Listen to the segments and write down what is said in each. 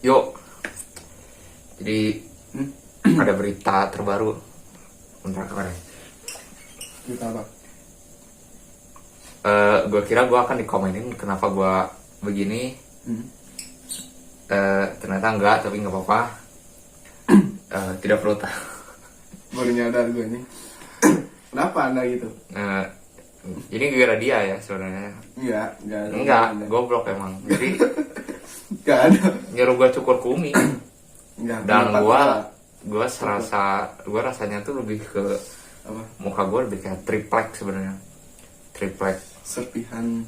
Yuk, jadi ada berita terbaru. Bentar kemarin. Berita apa? Gue kira gue akan dikomenin kenapa gue begini. Ternyata enggak, tapi nggak apa-apa. Tidak perlu tahu. Baru nyadar gue ini. Kenapa anda gitu? Ini gara dia ya sebenarnya. Enggak. Goblok emang. Jadi Enggak ada. nyuruh gue cukur kumis. Enggak. Dan gue rasanya tuh lebih ke Apa? muka gue lebih kayak triplek sebenarnya. Triplek. Serpihan.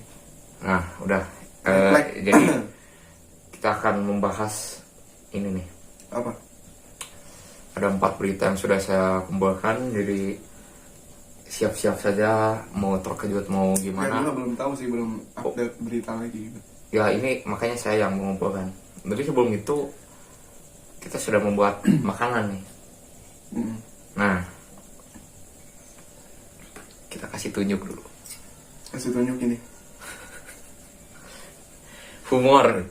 Nah, udah. Triplek. Jadi kita akan membahas ini nih. Apa? Ada 4 berita yang sudah saya kumpulkan, jadi siap-siap saja mau terkejut mau Ya, gimana. gue belum tahu sih, belum update berita lagi gitu. Ya ini makanya saya yang mengumpulkan. Jadi sebelum itu kita sudah membuat makanan nih. Nah, kita kasih tunjuk dulu. Kasih tunjuk ini. Humor.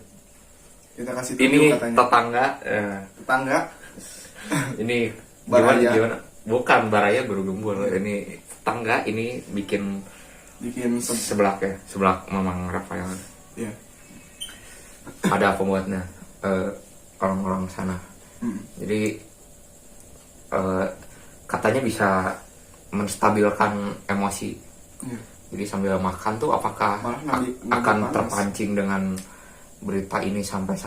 Kita kasih tunjuk Ini katanya. tetangga. Tetangga. Ini Baraya. gimana? Bukan Baraya Guru Gembul. Ini tetangga. Ini bikin sebelah Mamang Rafael. Ya. Ada pembuatnya, orang-orang sana. Jadi katanya bisa menstabilkan emosi. Ya. Jadi sambil makan tuh apakah Malah nabi akan panas. terpancing dengan berita ini sampai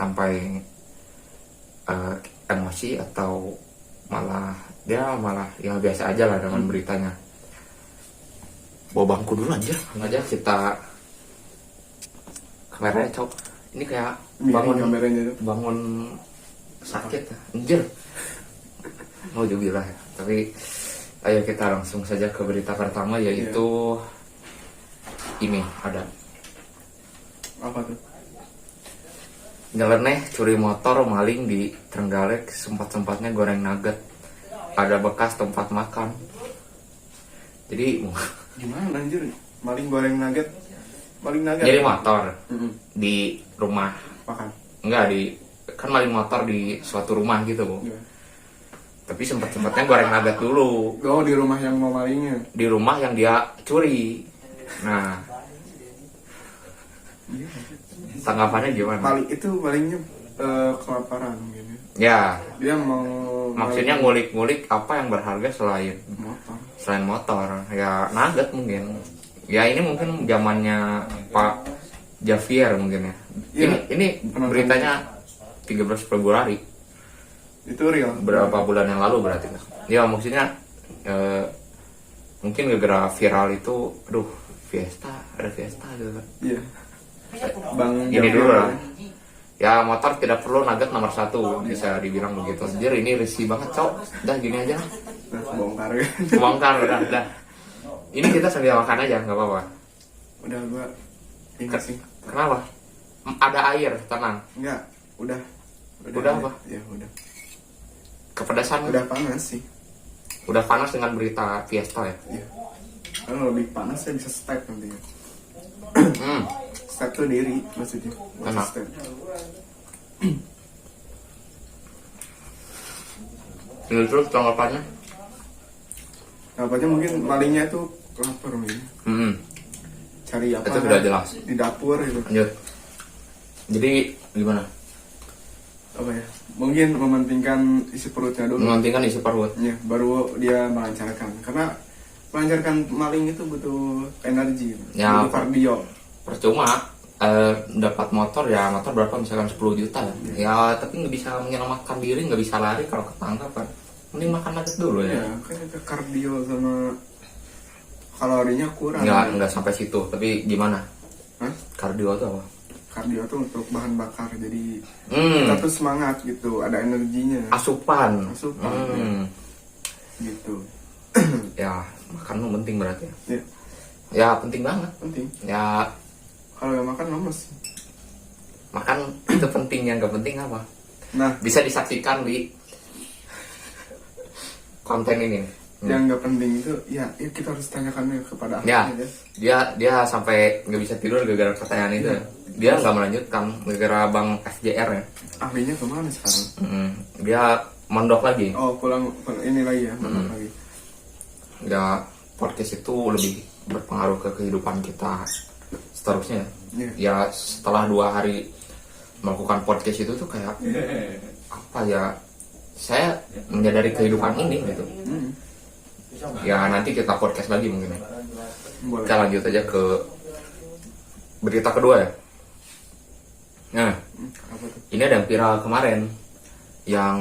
emosi, atau malah ya biasa aja lah dengan beritanya. Bawa bangku dulu aja kita kameranya cok. Ini kayak bangun sakit anjir. Mau juga ya. Tapi ayo kita langsung saja ke berita pertama, yaitu ini ada Apa tuh? nyeleneh curi motor maling di Trenggalek, sempat-sempatnya goreng nugget, ada bekas tempat makan. Jadi Gimana anjir? Maling goreng nugget. jadi motor di rumah, Makan. enggak kan maling motor di suatu rumah gitu Bu. Ya. Tapi sempat-sempatnya goreng nugget dulu Oh, di rumah yang mau malingnya. di rumah yang dia curi. Nah, tanggapannya gimana? Malingnya kelaparan gitu. Ya, Dia mau maksudnya ngulik-ngulik apa yang berharga selain motor. motor. Ya nugget mungkin. Ya ini mungkin zamannya Pak Javier mungkin ya. Iya. Ini beritanya 13 Februari. Itu real. Berapa bulan yang lalu berarti. Ya maksudnya mungkin gara-gara viral itu, aduh, ada Fiesta gitu kan. Iya. Bang Ini Javier. dulu lah. Ya motor tidak perlu nugget nomor 1, bisa dibilang begitu. Anjir ini risih banget cok. Udah gini aja. Nah, bongkar ya. Bongkar udah. Ini kita sambil makan aja nggak apa-apa. Udah gua ini sih. Kenapa? Ada air, tenang. Enggak, udah Udah apa? Ya udah. Kepedasan Udah panas sih. udah panas dengan berita Fiesta ya. Iya. Kalau lebih panas saya bisa step nanti ya. Step tuh diri maksudnya. Enak. Step. Ini terus tanggapannya. Nampaknya mungkin malingnya tuh lapar mungkin. Cari apa? Itu sudah jelas. Di dapur gitu. Lanjut. Jadi gimana? Apa ya? Mungkin mementingkan isi perutnya dulu. Mementingkan isi perut. Ya, baru dia melancarkan. Karena melancarkan maling itu butuh energi, Ya, butuh kardio. Percuma dapat motor berapa, misalkan 10 juta ya, tapi nggak bisa menyelamatkan diri, nggak bisa lari kalau ketangkap kan. Mending makan nugget dulu ya. Ya, kan itu kardio sama kalorinya kurang. Nggak sampai situ, tapi gimana? Hah? Kardio itu apa? Kardio tuh untuk bahan bakar, jadi kita tuh semangat gitu, ada energinya. Asupan. Gitu. Ya makan tuh penting berarti ya. Ya, Ya penting banget. penting. Ya Kalau yang makan lemes. makan itu penting, yang gak penting apa? Nah, Bisa disaksikan di konten ini. yang nggak penting itu ya kita harus tanyakannya kepada Ya, ahlinya. dia sampai nggak bisa tidur gara-gara pertanyaan itu. Dia nggak melanjutkan gara-gara Bang FJR ya. Ahlinya kemana sekarang? Dia mondok lagi. Oh pulang ini lagi ya, mandok lagi. Ya, podcast itu lebih berpengaruh ke kehidupan kita seterusnya. Ya setelah 2 hari melakukan podcast itu tuh kayak apa ya, saya menyadari kehidupan ini gitu. Ya nanti kita podcast lagi mungkin ya. Boleh. Kita lanjut aja ke berita kedua ya. Nah, Apa tuh? ini ada yang viral kemarin, yang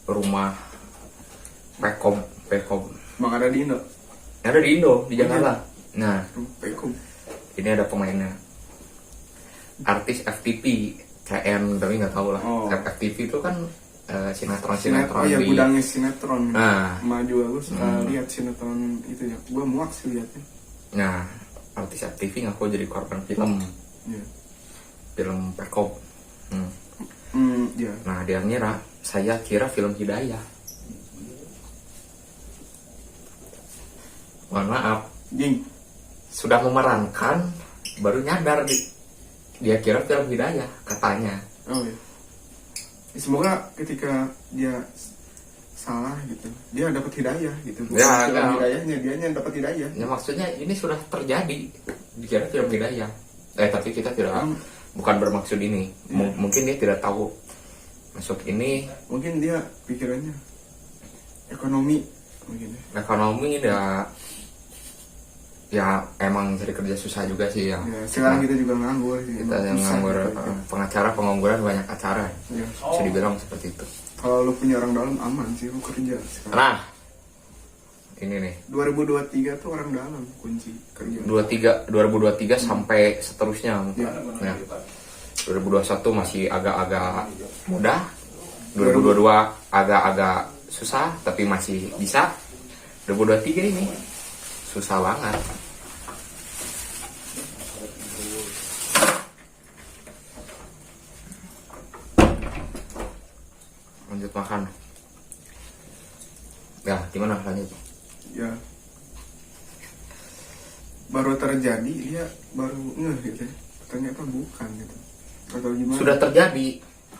rumah Pekom Bang ada di Indo. ada di Indo, di Jakarta. Nah, Pekum. ini ada pemainnya, artis FTV, KM tapi nggak tahu lah. Oh. FTV itu kan sinetron Oh ya di. gudangnya sinetron. Nah. Maju aku suka lihat sinetron itu ya. Gua muak sih liatnya. Nah, artis FTV ngaku jadi korban film Iya. Pekom. Ya. Nah, dia ngira, saya kira film Hidayah. Mohon maaf, Jing. sudah memerankan baru nyadar dia kira film Hidayah katanya. Oh ya. Semoga ketika dia salah gitu, dia dapat hidayah gitu. Bukan Ya, film ya. hidayahnya, dianya yang dapat hidayah. Ya maksudnya ini sudah terjadi, dikira film Hidayah. Tapi kita tidak, bukan bermaksud ini. Mungkin dia tidak tahu masuk ini Mungkin dia pikirannya ekonomi mungkin. ekonomi ya emang cari kerja susah juga sih ya. Ya, sekarang kita juga nganggur sih. Kita yang Susah nganggur, gitu. pengacara pengangguran banyak acara, Ya. bisa dibilang seperti itu. Kalau lu punya orang dalam aman sih lu kerja sekarang. Nah, ini nih 2023 tuh orang dalam kunci kerja. 2023 sampai seterusnya. Nah, 2021 masih agak-agak mudah, 2022 agak-agak susah tapi masih bisa. 2023 ini susah banget. Lanjut makan. Ya, gimana lanjut? Ya. Baru terjadi dia baru ngeh gitu. Ternyata bukan gitu. Atau gimana? Sudah terjadi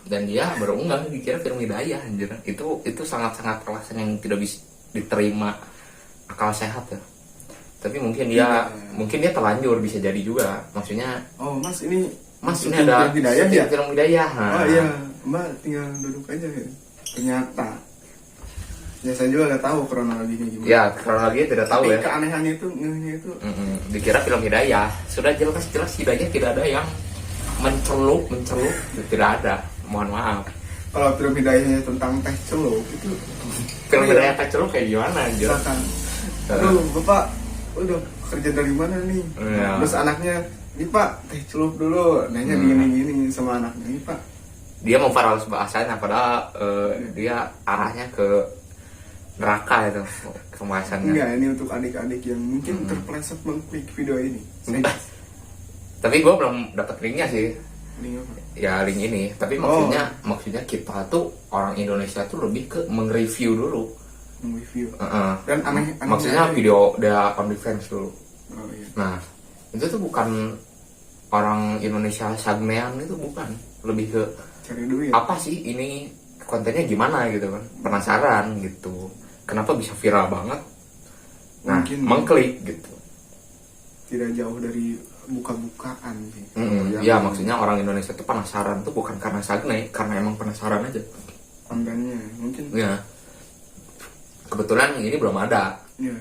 dan dia baru enggak dikira film Hidayah anjir. Itu sangat-sangat alasan yang tidak bisa diterima akal sehat ya. Tapi mungkin dia terlanjur, bisa jadi juga. Maksudnya, Oh mas ini Mas ini ada film hidayah ya? film Hidayah. Oh iya, Mbak tinggal duduk aja ya. Ternyata ya saya juga nggak tahu kronologinya gimana. Ya, kronologinya tidak tahu Tapi ya. keanehannya itu ngehnya itu Dikira film Hidayah. Sudah jelas Hidayah tidak ada yang mencelup, tidak ada. Mohon maaf. kalau film hidayahnya tentang teh celup itu Film Hidayah tak celup kayak gimana anjir? silakan. Aduh bapak udah kerja dari mana nih? Iya. Terus anaknya, nih pak teh celup dulu. Nanya gini sama anaknya, nih pak. Dia mau paralel bahasanya padahal dia arahnya ke neraka itu pembahasannya. Enggak, ini untuk adik-adik yang mungkin terpeleset mengklik video ini. Tapi gue belum dapat linknya sih. Link apa? Ya link ini. Tapi maksudnya kita tuh orang Indonesia tuh lebih ke meng-review dulu. Review. Dan aneh maksudnya video dia OnlyFans dulu. Oh iya. Nah itu tuh bukan orang Indonesia sagmean, itu bukan. Lebih ke Cari duit. apa sih ini kontennya gimana gitu kan, penasaran gitu, kenapa bisa viral banget. Nah Mungkin mengklik gitu. tidak jauh dari buka-bukaan sih. Ya maksudnya orang Indonesia tuh penasaran tuh bukan karena sagne, karena emang penasaran aja Kontennya mungkin. ya. Kebetulan ini belum ada. Iya.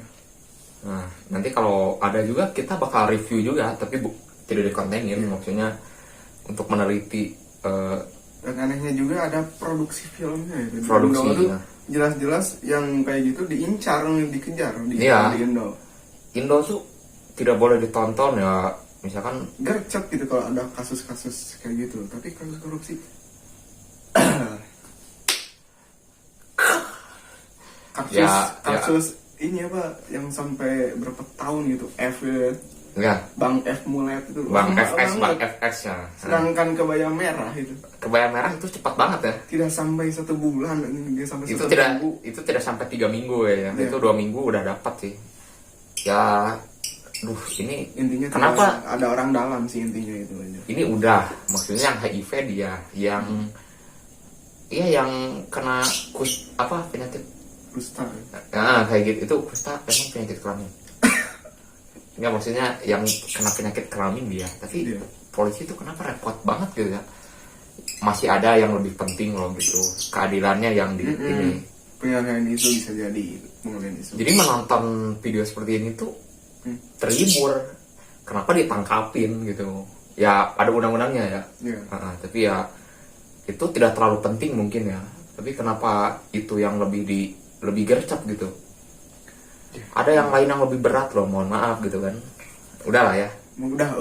Nah nanti kalau ada juga kita bakal review juga, tapi tidak dikontenin. Maksudnya untuk meneliti Dan anehnya juga ada produksi filmnya itu. Di Produksi, Indo tuh ya. jelas-jelas yang kayak gitu dikejar di Iya. Indo. Indo tuh tidak boleh ditonton ya, misalkan Gercep gitu kalau ada kasus-kasus kayak gitu. Tapi kasus korupsi kasus Ya, ini apa yang sampai berapa tahun gitu F Enggak. Bang F Mulet itu Bang lama FX, Bang banget. FX ya. Sedangkan kebaya merah itu Kebaya merah itu cepat banget ya. tidak sampai 1 bulan, dia sampai Itu 1 tidak minggu. itu tidak sampai 3 minggu ya. Iya. Itu 2 minggu udah dapat sih. Ya, duh ini Intinya kenapa tidak ada orang dalam sih, intinya itu aja. ini udah maksudnya yang HIV dia yang iya yang kena penyakit Kusta. kayak gitu itu kusta emang penyakit kelamin. Enggak, maksudnya yang kena penyakit kelamin dia, tapi Iya. polisi itu kenapa repot banget gitu ya. Masih ada yang lebih penting loh gitu, keadilannya yang di ini. Penyalahan isu bisa jadi mengenai isu. Jadi menonton video seperti ini tuh terhibur. Kenapa ditangkapin gitu? Ya ada undang-undangnya ya. Iya. Tapi ya itu tidak terlalu penting mungkin ya. Tapi kenapa itu yang lebih gercep gitu? Ada yang lain yang lebih berat loh, mohon maaf gitu kan. Udahlah ya. Udah.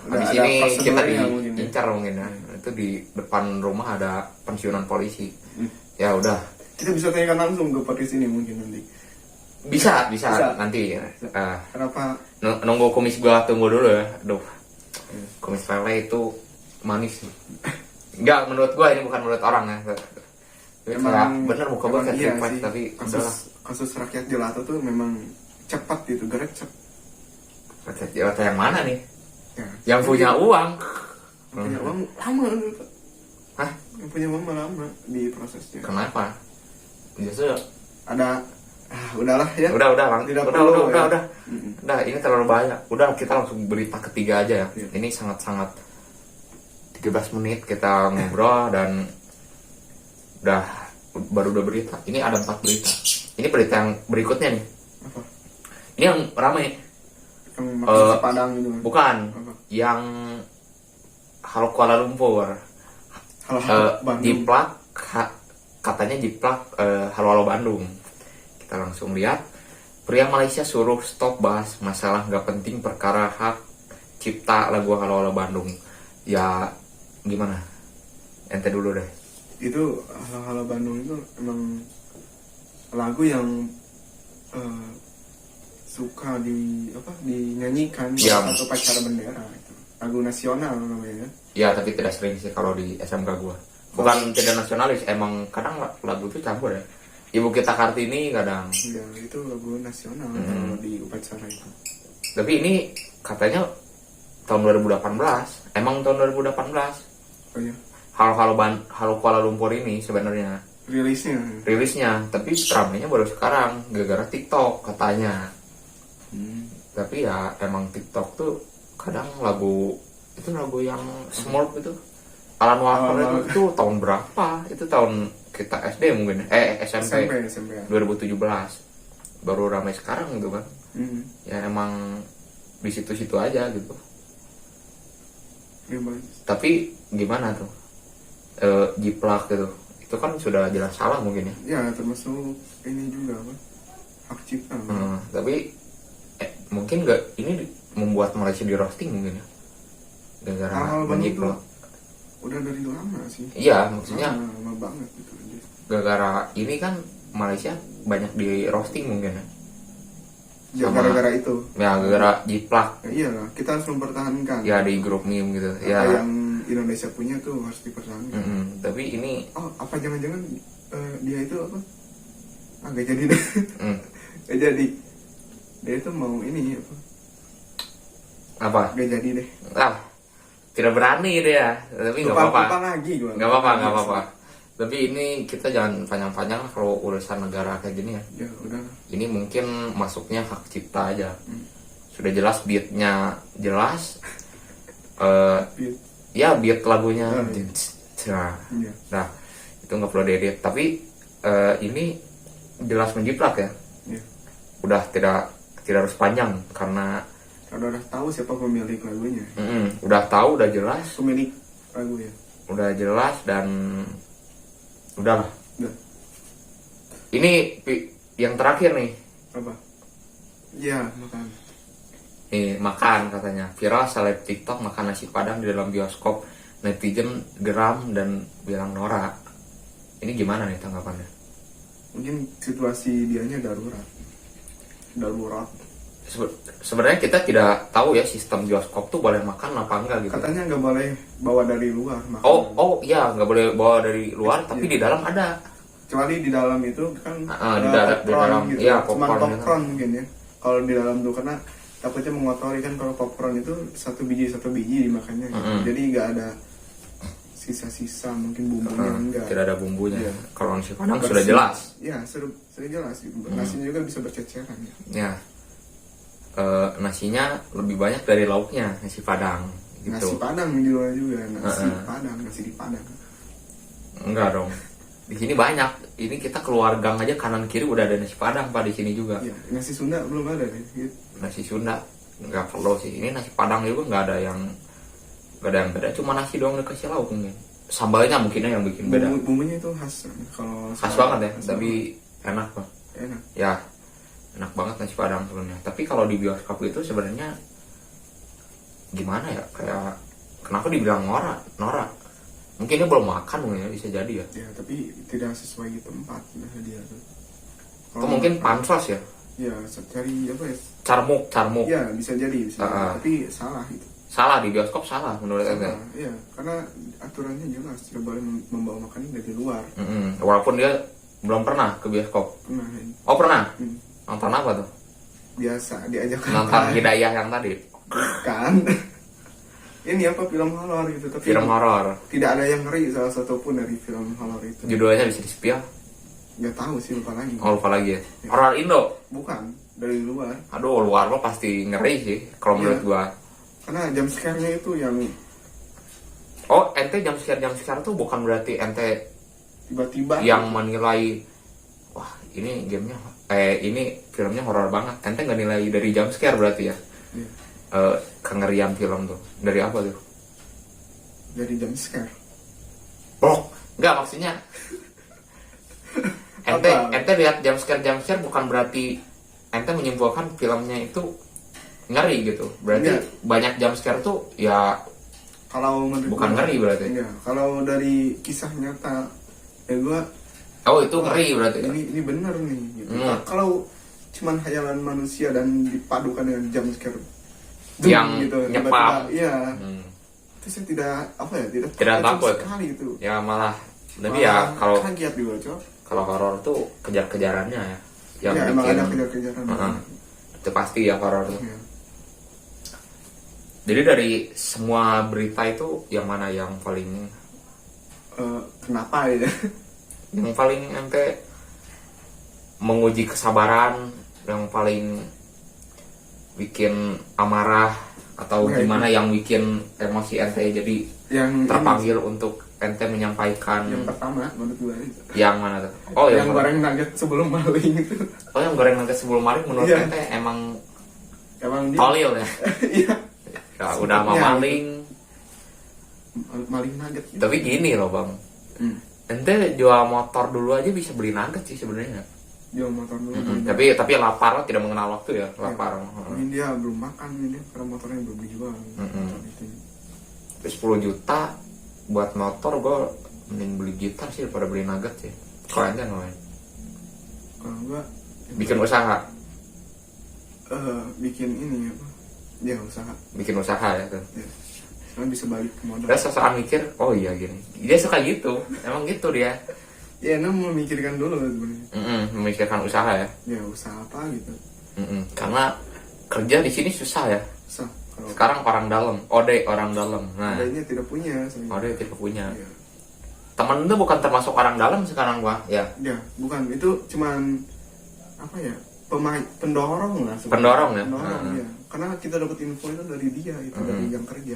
Habis ada ini kita prosedurnya mungkin ya. diincar mungkin ya. Itu di depan rumah ada pensiunan polisi. Ya udah. Kita bisa tanyakan langsung ke podcast ini mungkin nanti. Bisa Bisa. nanti. Kenapa? Nunggu kumis gua tunggu dulu ya. Aduh. Kumis lele itu manis sih. Enggak, menurut gua ini bukan menurut orang ya. Bener muka gua kayak iya triplek, sih. tapi udahlah. kasus rakyat gelato tuh memang cepat gitu, gercep. Rakyat jelata yang mana nih? Ya. Yang punya uang. Yang punya uang lama gitu. Hah? Yang punya uang lama di prosesnya. Kenapa? Justru Ada udahlah ya. udah Tidak perlu, ya. Udah, ini terlalu banyak. Udah, kita langsung berita ketiga aja ya. Iya. Ini sangat-sangat 13 menit kita ngobrol dan baru udah berita. Ini ada 4 berita. Ini berita yang berikutnya nih. Apa? Ini yang ramai. Yang makin Padang gitu. Bukan. Apa? Yang Halo Kuala Lumpur. Hal-hal Bandung. Jiplak katanya jiplak Halo Bandung. Kita langsung lihat. Pria Malaysia suruh stop bahas masalah nggak penting perkara hak cipta lagu Halo Bandung. Ya gimana? Ente dulu deh. Itu hal-hal Bandung itu emang lagu yang suka dinyanyikan Ya. satu upacara bendera itu. Lagu nasional namanya. Ya tapi tidak sering sih kalau di SMK gua. Bukan tidak nasionalis, emang kadang lagu itu campur ya. Ibu kita Kartini kadang. Ya, itu lagu nasional kalau di upacara itu. Tapi ini katanya tahun 2018. Emang tahun 2018. Oh ya, Halo Kuala Lumpur ini sebenarnya rilisnya, tapi ramainya baru sekarang gara-gara TikTok katanya. Tapi ya emang TikTok tuh kadang lagu yang Smurf itu Alan Walker itu tahun berapa? Itu tahun kita SD mungkin SMP SMP. 2017 baru ramai sekarang gitu kan. Ya emang di situ-situ aja gitu. Ya, Tapi gimana tuh jiplak gitu, itu kan sudah jelas salah mungkin ya. ya termasuk ini juga apa? Hak cipta. Tapi mungkin nggak ini membuat Malaysia di roasting mungkin ya gara-gara Hal-hal Bandung menjiplak. tuh udah dari lama sih. Iya, maksudnya lama banget gitu aja. gara-gara ini kan Malaysia banyak di roasting mungkin ya. Ya, gara-gara itu. Ya gara-gara jiplak. Ya, iyalah, kita harus mempertahankan. Ya di grup meme gitu. Apa Ya. yang Indonesia punya tuh harus dipertahankan. Tapi ini Oh, apa jangan-jangan dia itu apa? Gak jadi deh. Gak jadi. Dia itu mau ini apa? Gak jadi deh. Tidak berani dia. Tapi nggak apa-apa. Lupa lagi gua. Nggak apa-apa. Tapi ini kita jangan panjang-panjang kalau urusan negara kayak gini ya. Ya udah. Ini mungkin masuknya hak cipta aja. Sudah jelas beatnya jelas. Beat. Ya beat lagunya. Iya. Nah itu nggak perlu diedit. Tapi ini jelas menjiplak ya. Iya. Udah tidak harus panjang karena Udah tahu siapa pemilik lagunya. udah tahu, udah jelas. Pemilik lagu ya. Udah jelas dan udahlah. Udah. Ini yang terakhir nih. Apa? Ya, makan. Nih, makan katanya. Viral seleb TikTok makan nasi padang di dalam bioskop. Netizen geram dan bilang norak. Ini gimana nih tanggapannya? Mungkin situasi dianya darurat. sebenarnya kita tidak tahu ya sistem bioskop tuh boleh makan apa enggak gitu. Katanya nggak boleh bawa dari luar makan. Oh iya, nggak boleh bawa dari luar, tapi di dalam ada. Kecuali di dalam itu kan di dalam gitu. iya, Cuman popcorn popcorn mungkin ya. Kalau di dalam tuh karena takutnya mengotori kan, kalau popcorn itu satu biji dimakannya. Jadi nggak ada sisa-sisa mungkin bumbunya enggak. Tidak ada bumbunya. Iya. Kalau nasi padang sudah jelas. Ya, sudah jelas. Nasinya juga bisa berceceran ya. Ya. Nasinya lebih banyak dari lauknya, nasi padang gitu. Nasi padang di luar juga, nasi di Padang. Enggak dong. Di sini banyak. Ini kita keluar gang aja kanan kiri udah ada nasi padang Pak di sini juga. Iya, nasi Sunda belum ada nih. Gitu. Nasi Sunda nggak perlu sih. Ini nasi padang juga nggak ada yang beda, cuma nasi doang dikasih lauk mungkin. Sambalnya mungkinnya yang bikin beda. Bumbunya itu khas. Kalau khas banget ya, tapi enak Pak. Enak. Ya, enak banget nasi padang sebenarnya. Tapi kalau di bioskop itu sebenarnya gimana ya? Kayak kenapa dibilang norak? Mungkin dia belum makan mungkin ya, bisa jadi ya. Ya, tapi tidak sesuai di tempat dia tuh. Atau mungkin pansos ya? Ya, cari apa ya? Carmuk. Ya, bisa jadi. Tapi salah itu. Salah di bioskop salah menurut saya. Iya, karena aturannya jelas tidak boleh membawa makanan dari luar. Walaupun dia belum pernah ke bioskop. Pernah. Oh pernah? Nonton apa tuh? Biasa diajak nonton Hidayah yang tadi. Bukan. Ini apa, film horor gitu, tapi film horor. Tidak ada yang ngeri salah satu pun dari film horor itu. Judulnya bisa di-spill? Nggak tahu sih, lupa lagi. Oh, lupa lagi ya. Horor Indo? Bukan, dari luar. Aduh, luar mah pasti ngeri sih kalau menurut gua. Karena jump scare-nya itu yang Oh, ente jump scare tuh bukan berarti ente tiba-tiba yang menilai wah, ini gamenya ini filmnya horor banget. Ente nggak nilai dari jump scare berarti ya? Iya. Kengerian film tuh. Dari apa tuh? Dari jump scare. Oh, enggak maksudnya. ente lihat jump scare bukan berarti ente menyimpulkan filmnya itu ngeri gitu. Berarti banyak jump scare tuh ya kalau bukan ngeri berarti. Enggak, kalau dari kisah nyata ya gua itu ngeri berarti. Ini benar nih gitu. Kalau cuman hayalan manusia dan dipadukan dengan jump scare yang gitu, nyepak. Iya. Itu saya tidak takut sekali itu. Ya malah tapi ya kalau kaget juga, Cok. Kalau horor tuh kejar-kejarannya ya. Yang ya, bikin emang ada kejar-kejaran. Itu pasti ya horor tuh. Ya. Jadi dari semua berita itu yang mana yang paling kenapa ya? Yang paling ente menguji kesabaran, yang paling bikin amarah atau gimana yang bikin emosi ente jadi yang terpanggil untuk ente menyampaikan. Yang pertama menurut gue. Yang mana tuh? Oh, yang goreng nugget sebelum maling itu. Oh, yang goreng nugget sebelum maling menurut ente emang tolil ya? Iya. Ya, udah mau maling nugget gitu. Tapi gini loh Bang, ente jual motor dulu aja bisa beli nugget sih sebenarnya. Jual motor dulu. Tapi lapar tidak mengenal waktu ya, lapar. Mungkin dia belum makan ini karena motornya belum dijual. 10 juta buat motor, gue mending beli gitar sih daripada beli nugget sih. Kalau ente ngapain? Kalau gue bikin usaha. Bikin ini apa? Ya usaha. Bikin usaha ya tuh. Ya. Soalnya bisa balik ke modal. Dia sosokan mikir, oh iya gini. Dia suka gitu, emang gitu dia. Ya, memikirkan dulu sebenarnya. Memikirkan usaha ya. Ya usaha apa gitu. Karena kerja di sini susah ya. Susah. Sekarang orang dalam, orang dalam. Nah, Odenya tidak punya. Tidak punya. Ya. Temen itu bukan termasuk orang dalam sekarang gua, ya. Ya, bukan. Itu cuman apa ya? Pendorong lah. Pendorong ya. Ya. Karena kita dapat info itu dari dia, itu dari yang kerja.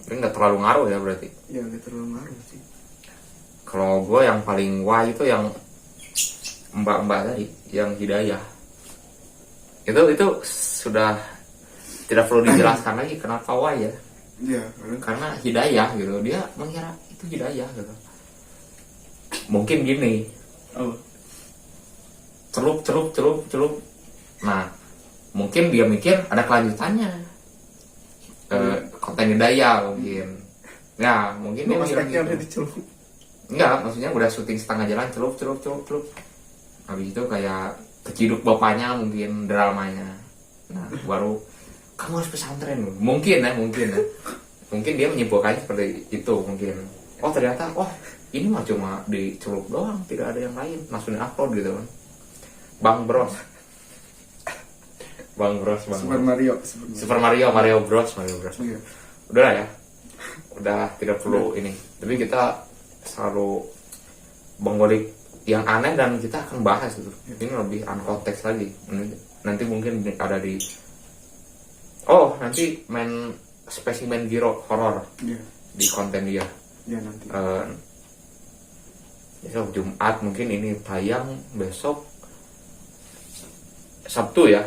Ini nggak terlalu ngaruh ya berarti? Ya, nggak terlalu ngaruh sih. Kalau gue yang paling wah itu yang mbak-mbak tadi, yang Hidayah. Itu sudah tidak perlu dijelaskan lagi kenapa wah ya. Iya. Karena Hidayah gitu, dia mengira itu Hidayah gitu. Mungkin gini. Oh. Celup. Nah, mungkin dia mikir ada kelanjutannya. Konten Hidayah mungkin. Ya, mungkin dia mikir gitu. Enggak, maksudnya udah syuting setengah jalan, celup. Habis itu kayak keciduk bapaknya mungkin dramanya. Nah, baru kamu harus pesantren. Mungkin ya. Mungkin dia menyimpulkannya seperti itu mungkin. Oh ternyata, ini mah cuma dicelup doang, tidak ada yang lain. Langsung di-upload gitu kan. Bang Bros. Super Mario Bros. Iya. Udah lah ya. Udah tidak perlu ini. Tapi kita selalu mengulik yang aneh dan kita akan bahas itu. Ini lebih unkonteks lagi. Nanti mungkin ada di nanti main spesimen Giro horor di konten dia. Ya nanti. Besok Jumat mungkin ini tayang, besok Sabtu ya.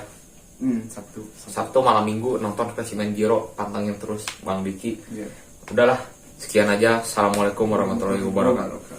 Sabtu malam Minggu nonton spesimen Giro, pantengin terus Bang Diki. Udahlah, sekian aja. Assalamualaikum warahmatullahi wabarakatuh.